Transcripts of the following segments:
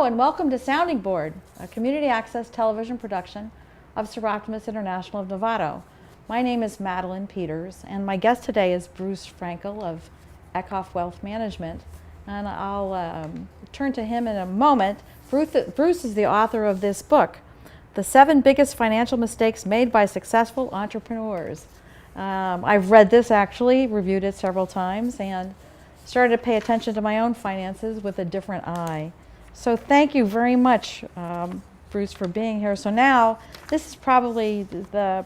and welcome to Sounding Board, a community access television production of Sir Optimus International of Novato. My name is Madeline Peters, and my guest today is Bruce Frankel of Eckhoff Wealth Management, and I'll turn to him in a moment. Bruce is the author of this book, The 7 Biggest Financial Mistakes Made by Successful Entrepreneurs. I've read this actually, reviewed it several times, and started to pay attention to my own finances with a different eye. So thank you very much, Bruce, for being here. So now, this is probably the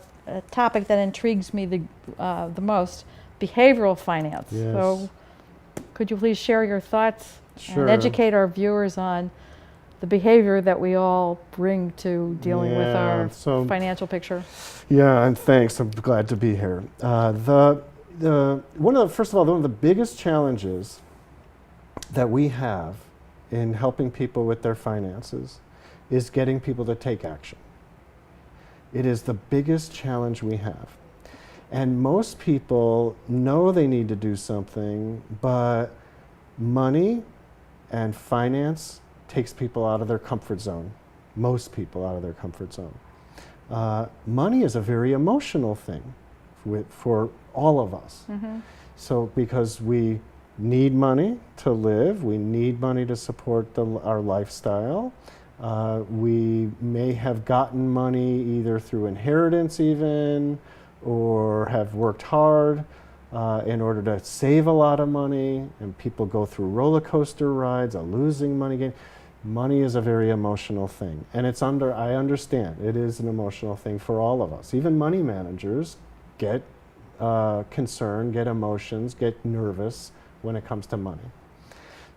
topic that intrigues me the most, behavioral finance. Yes. So could you please share your thoughts Sure. and educate our viewers on the behavior that we all bring to dealing with our financial picture? Yeah, and thanks. I'm glad to be here. First of all, one of the biggest challenges that we have in helping people with their finances is getting people to take action. It is the biggest challenge we have. And most people know they need to do something, but money and finance takes people out of their comfort zone. Most people out of their comfort zone. Money is a very emotional thing for all of us. Mm-hmm. So because we need money to live, we need money to support our lifestyle. We may have gotten money either through inheritance even, or have worked hard in order to save a lot of money, and people go through roller coaster rides, a losing money game. Money is a very emotional thing, and I understand, it is an emotional thing for all of us. Even money managers get concerned, get emotions, get nervous when it comes to money.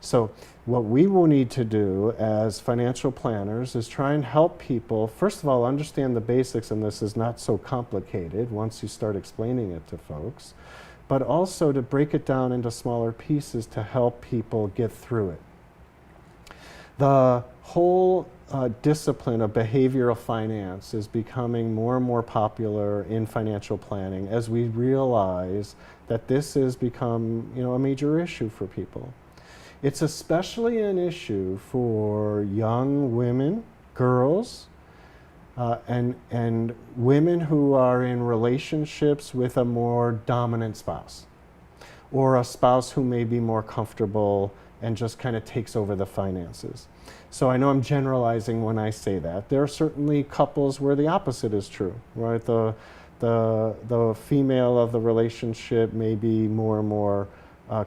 So what we will need to do as financial planners is try and help people, first of all, understand the basics, and this is not so complicated once you start explaining it to folks, but also to break it down into smaller pieces to help people get through it. The whole discipline of behavioral finance is becoming more and more popular in financial planning as we realize that this has become, a major issue for people. It's especially an issue for young women, girls, and women who are in relationships with a more dominant spouse, or a spouse who may be more comfortable and just kind of takes over the finances. So I know I'm generalizing when I say that. There are certainly couples where the opposite is true, right? The female of the relationship may be more and more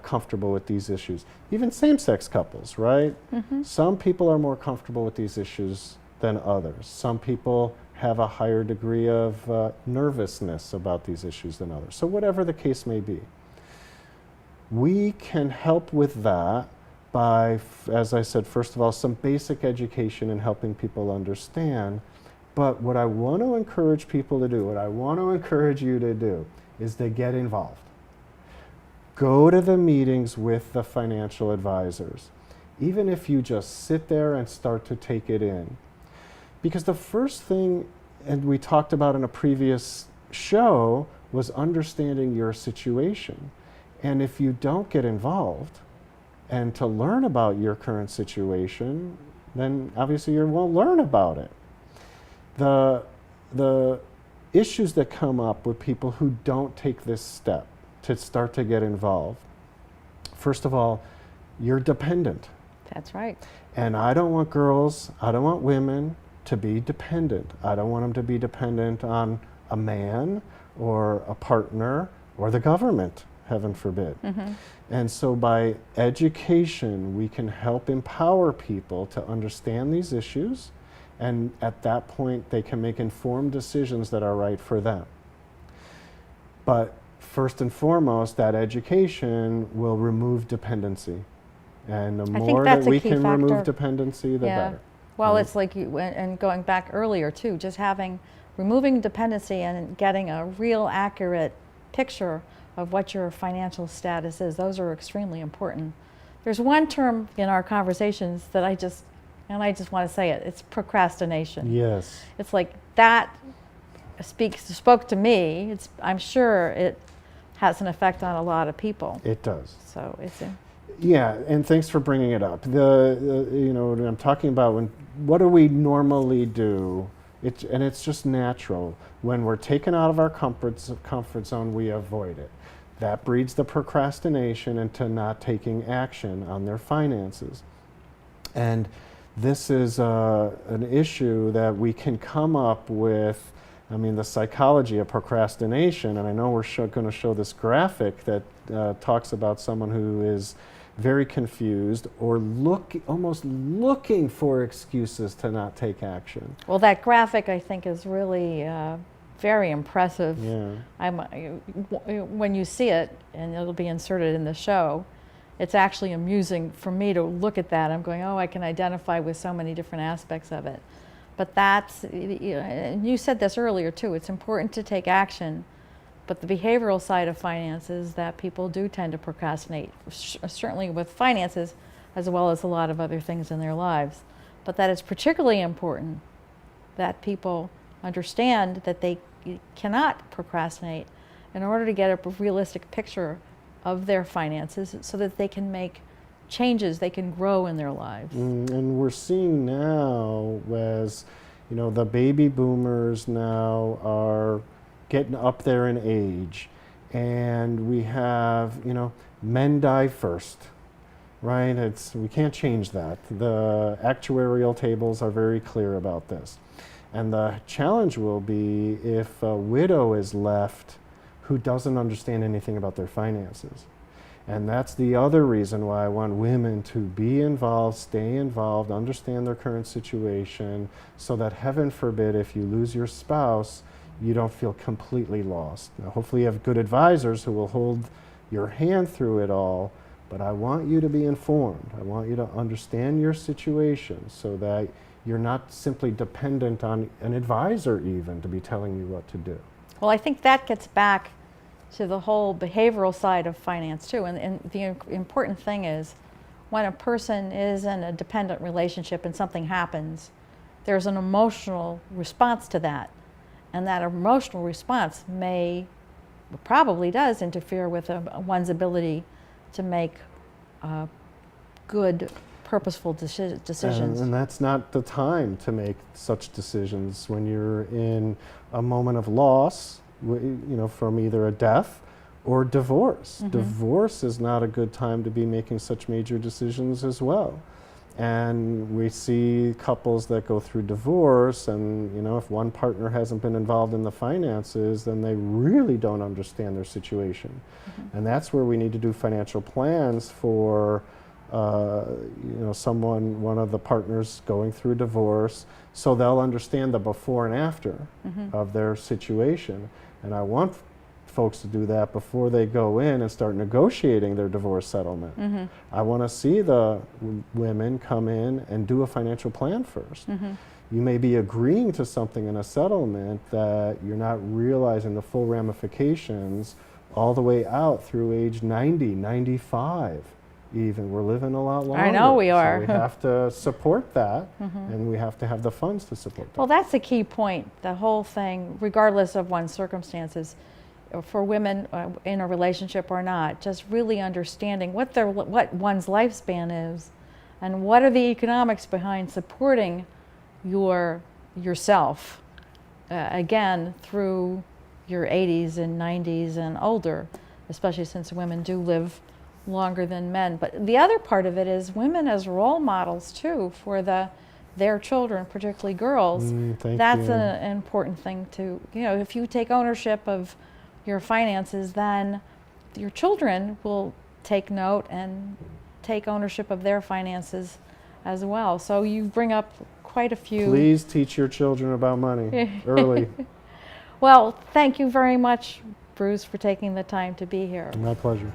comfortable with these issues. Even same-sex couples, right? Mm-hmm. Some people are more comfortable with these issues than others. Some people have a higher degree of nervousness about these issues than others. So whatever the case may be, we can help with that by, as I said, first of all, some basic education in helping people understand. But what I want to encourage people to do, what I want to encourage you to do, is to get involved. Go to the meetings with the financial advisors, even if you just sit there and start to take it in. Because the first thing, and we talked about in a previous show, was understanding your situation. And if you don't get involved and to learn about your current situation, then obviously you won't learn about it. The issues that come up with people who don't take this step to start to get involved, first of all, you're dependent. That's right. And I don't want girls, I don't want women to be dependent. I don't want them to be dependent on a man or a partner or the government, heaven forbid. Mm-hmm. And so by education, we can help empower people to understand these issues, and at that point, they can make informed decisions that are right for them. But first and foremost, that education will remove dependency. And the more that we can remove dependency, the better. Well, it's like and going back earlier too, just removing dependency and getting a real accurate picture of what your financial status is. Those are extremely important. There's one term in our conversations that I just want to say it. It's procrastination. Yes. It's like that spoke to me. I'm sure it has an effect on a lot of people. It does. So it's Yeah, and thanks for bringing it up. You know, when I'm talking about what do we normally do? And it's just natural. When we're taken out of our comfort zone, we avoid it. That breeds the procrastination into not taking action on their finances. And this is an issue that we can come up with. I mean, the psychology of procrastination, and I know we're going to show this graphic that talks about someone who is very confused or almost looking for excuses to not take action. Well, that graphic, I think, is really very impressive. Yeah. When you see it, and it'll be inserted in the show, it's actually amusing for me to look at that. I'm going, oh, I can identify with so many different aspects of it. But that's, and you said this earlier too, it's important to take action, but the behavioral side of finances that people do tend to procrastinate, certainly with finances as well as a lot of other things in their lives. But that it's particularly important that people understand that they cannot procrastinate in order to get a realistic picture of their finances so that they can make changes, they can grow in their lives. And we're seeing now, as you know, the baby boomers now are getting up there in age, and we have, you know, men die first, right? We can't change that. The actuarial tables are very clear about this. And the challenge will be if a widow is left who doesn't understand anything about their finances. And that's the other reason why I want women to be involved, stay involved, understand their current situation, so that heaven forbid if you lose your spouse, you don't feel completely lost. Now, hopefully you have good advisors who will hold your hand through it all, but I want you to be informed. I want you to understand your situation so that you're not simply dependent on an advisor even to be telling you what to do. Well, I think that gets back to the whole behavioral side of finance too. And the important thing is when a person is in a dependent relationship and something happens, there's an emotional response to that. And that emotional response probably does interfere with one's ability to make good, purposeful decisions. And that's not the time to make such decisions when you're in a moment of loss, you know, from either a death or divorce. Mm-hmm. Divorce is not a good time to be making such major decisions as well. And we see couples that go through divorce, and you know, if one partner hasn't been involved in the finances, then they really don't understand their situation. Mm-hmm. And that's where we need to do financial plans for you know, one of the partners going through divorce, so they'll understand the before and after mm-hmm. of their situation. And I want folks to do that before they go in and start negotiating their divorce settlement. Mm-hmm. I want to see the women come in and do a financial plan first. Mm-hmm. You may be agreeing to something in a settlement that you're not realizing the full ramifications all the way out through age 90, 95 even. We're living a lot longer. I know we are. So we have to support that, mm-hmm. and we have to have the funds to support that. Well, that's the key point. The whole thing, regardless of one's circumstances, for women in a relationship or not, just really understanding what one's lifespan is and what are the economics behind supporting yourself, again, through your 80s and 90s and older, especially since women do live longer than men. But the other part of it is women as role models too for their children, particularly girls. That's an important thing to, you know, if you take ownership of your finances, then your children will take note and take ownership of their finances as well. So you bring up quite a few. Please teach your children about money early. Well, thank you very much, Bruce, for taking the time to be here. My pleasure.